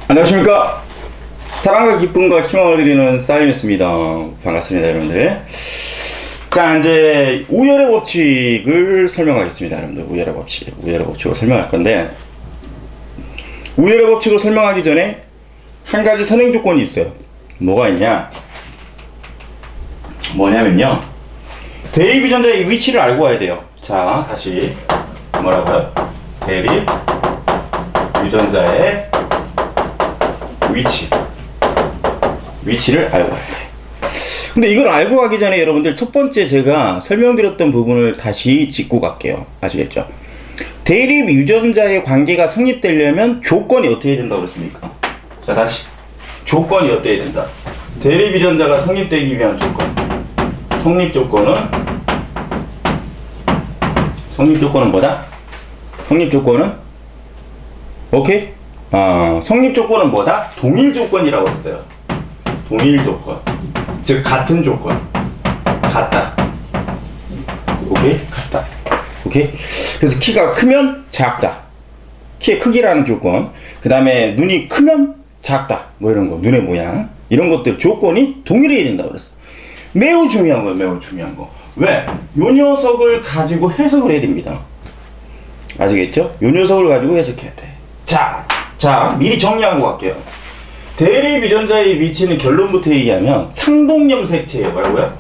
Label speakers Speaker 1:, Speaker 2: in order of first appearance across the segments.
Speaker 1: 안녕하십니까. 사랑과 기쁨과 희망을 드리는 싸임이었습니다. 반갑습니다, 여러분들. 자, 이제 우열의 법칙을 설명하겠습니다, 여러분들. 우열의 법칙을 설명할 건데, 우열의 법칙을 설명하기 전에 한 가지 선행 조건이 있어요. 뭐가 있냐? 뭐냐면요, 대립 유전자의 위치를 알고 와야 돼요. 자, 다시 뭐라고요? 대립 유전자의 위치를 알고 가야 돼. 근데 이걸 알고 가기 전에 여러분들 첫 번째 제가 설명드렸던 부분을 다시 짚고 갈게요. 아시겠죠? 대립 유전자의 관계가 성립되려면 조건이 어떻게 된다고 그랬습니까? 자, 다시 조건이 어떻게 된다? 대립 유전자가 성립되기 위한 조건. 성립 조건은 뭐다? 성립 조건은 오케이? 성립 조건은 뭐다? 동일 조건이라고 했어요. 동일 조건. 즉, 같은 조건. 같다. 오케이? 같다. 오케이? 그래서 키가 크면 작다. 키의 크기라는 조건. 그 다음에 눈이 크면 작다. 뭐 이런 거. 눈의 모양. 이런 것들 조건이 동일해야 된다고 그랬어. 매우 중요한 거예요. 매우 중요한 거. 왜? 요 녀석을 가지고 해석을 해야 됩니다. 아시겠죠? 요 녀석을 가지고 해석해야 돼. 자, 미리 정리하고 갈게요. 대립 유전자의 위치는 결론부터 얘기하면 상동염색체예요. 뭐라고요?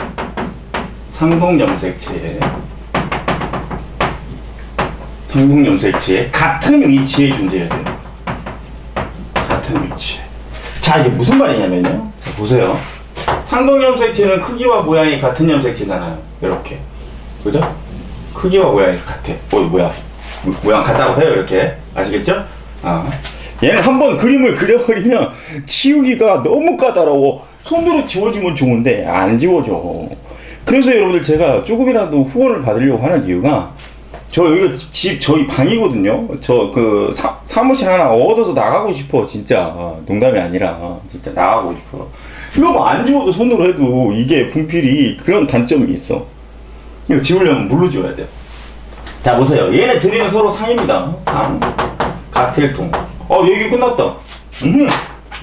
Speaker 1: 상동염색체에 같은 위치에 존재해야 돼요. 같은 위치에. 자, 이게 무슨 말이냐면요. 자, 보세요. 상동염색체는 크기와 모양이 같은 염색체잖아요. 이렇게. 그죠? 크기와 모양이 같아. 모양 같다고 해요. 이렇게. 아시겠죠? 얘는 한번 그림을 그려버리면 지우기가 너무 까다로워. 손으로 지워지면 좋은데 안 지워져. 그래서 여러분들 제가 조금이라도 후원을 받으려고 하는 이유가, 저 여기 집 저희 방이거든요. 저 그 사무실 하나 얻어서 나가고 싶어. 진짜 농담이 아니라 진짜 나가고 싶어. 이거 뭐 안 지워도 손으로 해도 이게 분필이 그런 단점이 있어. 이거 지우려면 물로 지워야 돼요. 자, 보세요. 얘네 둘이는 서로 상입니다. 상. 같을 통. 얘기 끝났다.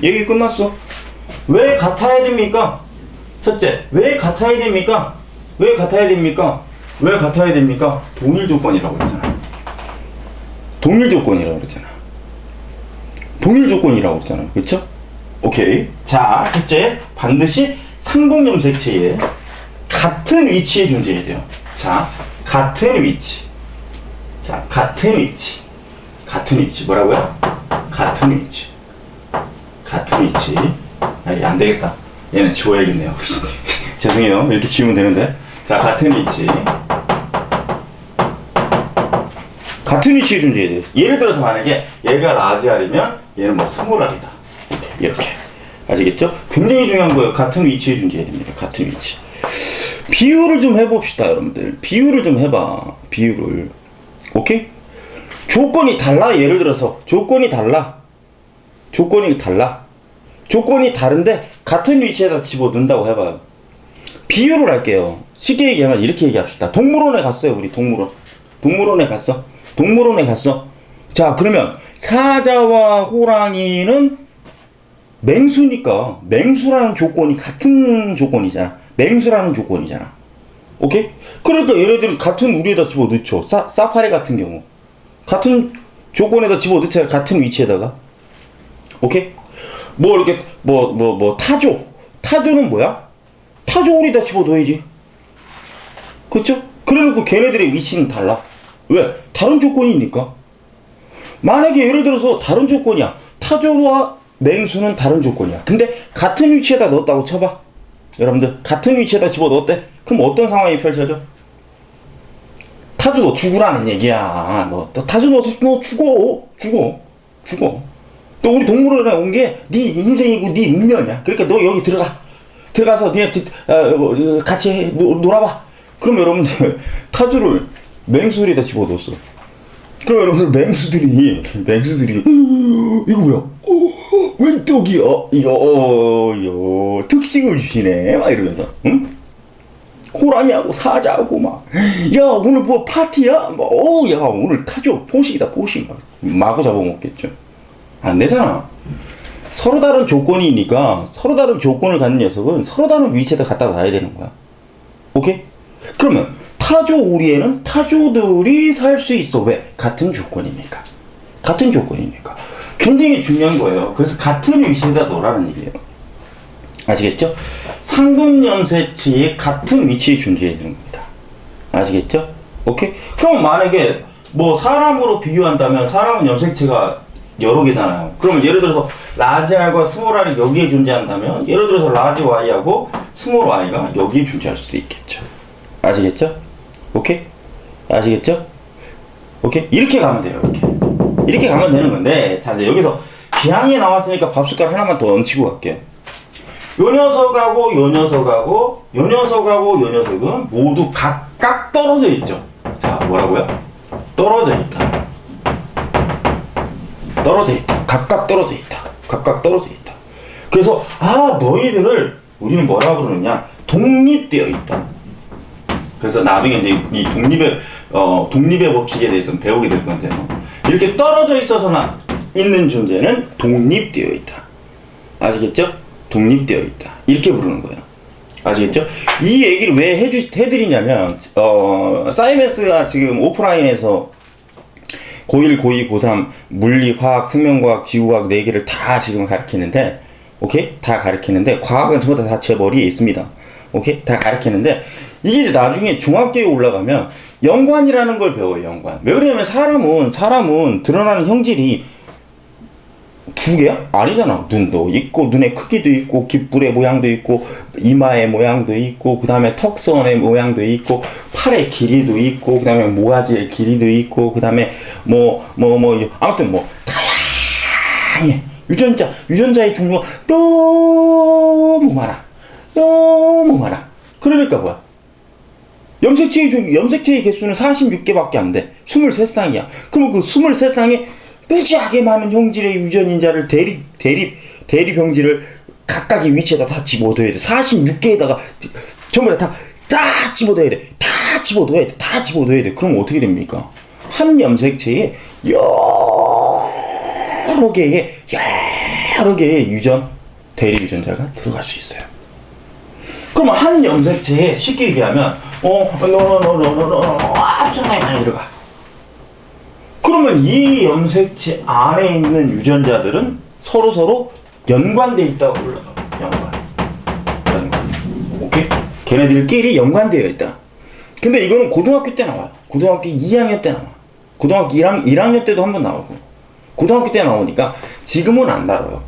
Speaker 1: 얘기 끝났어. 왜 같아야 됩니까? 첫째, 왜 같아야 됩니까? 동일 조건이라고 그랬잖아. 동일 조건이라고 그랬잖아. 그렇죠? 오케이. 자, 첫째, 반드시 상동염색체에 같은 위치에 존재해야 돼요. 자, 같은 위치. 뭐라고요? 같은 위치. 안 되겠다. 얘는 지워야겠네요. 죄송해요. 이렇게 지우면 되는데. 자, 같은 위치에 존재해야 돼요. 예를 들어서 만약에 얘가 라지알이면 얘는 뭐 스몰알이다. 이렇게. 아시겠죠? 굉장히 중요한 거예요. 같은 위치에 존재해야 됩니다. 같은 위치. 비유를 좀 해봅시다, 여러분들. 비유를 좀 해봐. 오케이? 조건이 달라. 예를 들어서 조건이 다른데 같은 위치에다 집어넣는다고 해봐요. 비유를 할게요. 쉽게 얘기하면 이렇게 얘기합시다. 동물원에 갔어요. 우리 동물원에 갔어. 자, 그러면 사자와 호랑이는 맹수니까 맹수라는 조건이 같은 조건이잖아. 오케이? 그러니까 얘네들은 같은 우리에다 집어넣죠. 사파리 같은 경우 같은 조건에다 집어넣자. 같은 위치에다가. 오케이? 타조는 뭐야? 타조울에다 집어넣어야지. 그쵸? 그래놓고 걔네들의 위치는 달라. 왜? 다른 조건이니까. 만약에 예를 들어서 다른 조건이야. 타조와 맹수는 다른 조건이야. 근데 같은 위치에다 넣었다고 쳐봐. 여러분들, 같은 위치에다 집어넣었대? 그럼 어떤 상황이 펼쳐져? 타조 너 죽으라는 얘기야. 타조 너 죽어. 너 우리 동물원에 온 게 네 인생이고 네 운명이야. 그러니까 너 여기 들어가서 니네 같이 놀아봐. 그럼 여러분들 타조를 맹수들에다 집어넣었어. 그럼 여러분들 맹수들이 이거 뭐야? 웬 떡이야? 이거 특식을 주시네. 막 이러면서, 응? 호랑이하고 사자하고 막, 야 오늘 뭐 파티야? 야 오늘 타조 포식이다. 막 마구 잡아먹겠죠. 안 되잖아. 서로 다른 조건이니까 서로 다른 조건을 갖는 녀석은 서로 다른 위치에다 갖다 놔야 되는 거야. 오케이? 그러면 타조 우리에는 타조들이 살 수 있어. 왜? 같은 조건이니까. 같은 조건이니까. 굉장히 중요한 거예요. 그래서 같은 위치에다 놓으라는 얘기예요. 아시겠죠? 상동염색체의 같은 위치에 존재해야 되는 겁니다. 아시겠죠? 오케이? 그럼 만약에 뭐 사람으로 비교한다면 사람은 염색체가 여러 개잖아요. 그러면 예를 들어서 라지 R과 스몰 R이 여기에 존재한다면 예를 들어서 라지 Y하고 스몰 Y가 여기에 존재할 수도 있겠죠. 아시겠죠? 오케이? 아시겠죠? 오케이? 이렇게 가면 돼요. 이렇게 가면 되는 건데, 자, 이제 여기서 기항이 나왔으니까 밥숟갈 하나만 더 얹히고 갈게요. 요 녀석하고 요 녀석하고 요 녀석하고 요 녀석은 모두 각각 떨어져 있죠. 자, 뭐라고요? 떨어져 있다. 떨어져 있다. 각각 떨어져 있다. 각각 떨어져 있다. 그래서 너희들을 우리는 뭐라 그러느냐? 독립되어 있다. 그래서 나중에 이제 이 독립의 법칙에 대해서는 배우게 될 건데요. 이렇게 떨어져 있어서나 있는 존재는 독립되어 있다. 아시겠죠? 독립되어 있다. 이렇게 부르는 거예요. 아시겠죠? 이 얘기를 왜 해드리냐면, 사이먼스가 지금 오프라인에서 고1, 고2, 고3 물리, 화학, 생명과학, 지구과학 4개를 다 지금 가르치는데, 오케이? 다 가르치는데, 과학은 전부 다 제 머리에 있습니다. 오케이? 다 가르치는데, 이게 이제 나중에 중학교에 올라가면 연관이라는 걸 배워요. 연관. 왜 그러냐면 사람은 드러나는 형질이 두 개야? 아니잖아. 눈도 있고 눈의 크기도 있고 귓불의 모양도 있고 이마의 모양도 있고 그 다음에 턱선의 모양도 있고 팔의 길이도 있고 그 다음에 모가지의 길이도 있고 그 다음에 아무튼 다양해. 유전자의 종류가 너무 많아. 그러니까 뭐야? 염색체의 개수는 46개밖에 안 돼. 23쌍이야. 그럼 그 23쌍에 무지하게 많은 형질의 유전인자를 대립 형질을 각각의 위치에다 다 집어넣어야 돼. 46개에다가 전부 다 집어넣어야 돼. 다 집어넣어야 돼. 그럼 어떻게 됩니까? 한 염색체에 여러 개의 대립 유전자가 들어갈 수 있어요. 그러면 한 염색체에 쉽게 얘기하면 엄청나게 많이 들어가. 그러면 이 염색체 안에 있는 유전자들은 서로 연관되어 있다고 불러요. 연관. 오케이? 걔네들끼리 연관되어 있다. 근데 이거는 고등학교 때 나와요. 고등학교 2학년 때 나와. 고등학교 1학년 때도 한번 나오고. 고등학교 때 나오니까 지금은 안 다뤄요.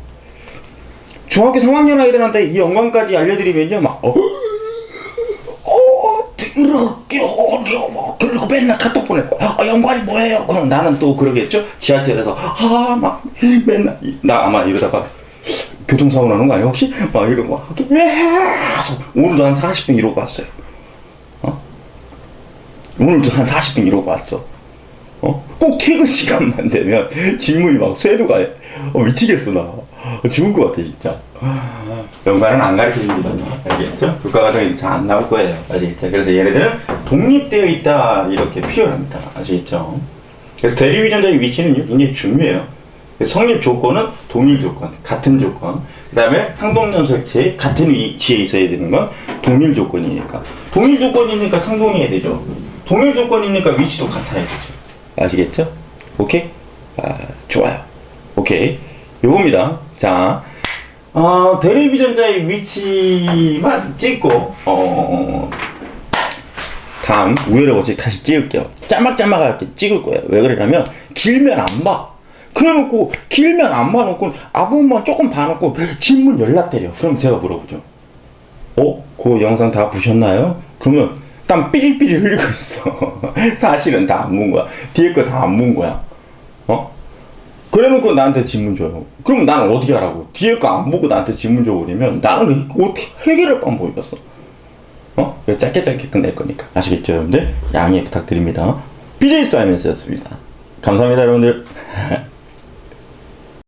Speaker 1: 중학교 3학년 아이들한테 이 연관까지 알려드리면요, 그리고 맨날 카톡 보낼 거야. 연관이 뭐예요? 그럼 나는 또 그러겠죠? 지하철에서, 맨날, 나 아마 이러다가 교통사고 나는 거 아니야, 혹시? 이러고 계속. 오늘도 한 40분 이러고 왔어요. 오늘도 한 40분 이러고 왔어. 꼭 퇴근 시간만 되면 질문이 막 쇄도가 미치겠어 나. 죽을 것 같아 진짜. 연관은 안 가르쳐줍니다. 알겠죠? 교과과정에 잘 안 나올 거예요. 아시겠죠? 그래서 얘네들은 독립되어 있다 이렇게 표현합니다. 아시겠죠? 그래서 대립 유전자의 위치는 굉장히 중요해요. 성립 조건은 동일 조건, 같은 조건. 그 다음에 상동염색체 같은 위치에 있어야 되는 건 동일 조건이니까. 동일 조건이니까 상동해야 되죠. 동일 조건이니까 위치도 같아야 되죠. 아시겠죠? 오케이? 좋아요. 오케이. 요겁니다. 자, 대립 유전자의 위치만 찍고, 다음 우열의 법칙 다시 찍을게요. 짜막짜막하게 찍을 거예요. 왜 그러냐면, 길면 안 봐. 그래놓고, 길면 안 봐놓고, 아부만 조금 봐놓고, 질문 연락 때려. 그럼 제가 물어보죠. 그 영상 다 보셨나요? 그러면, 땀 삐질삐질 흘리고 있어. 사실은 다 안 본 거야. 뒤에 거 다 안 본 거야. 그래놓고 나한테 질문 줘요. 그러면 나는 어떻게 하라고? 뒤에 거 안 보고 나한테 질문 줘버리면 나는 어떻게 해결할 방법이 없어. 짧게 끝낼 거니까. 아시겠죠, 여러분들? 양해 부탁드립니다. BJ 사이먼스였습니다. 감사합니다, 여러분들.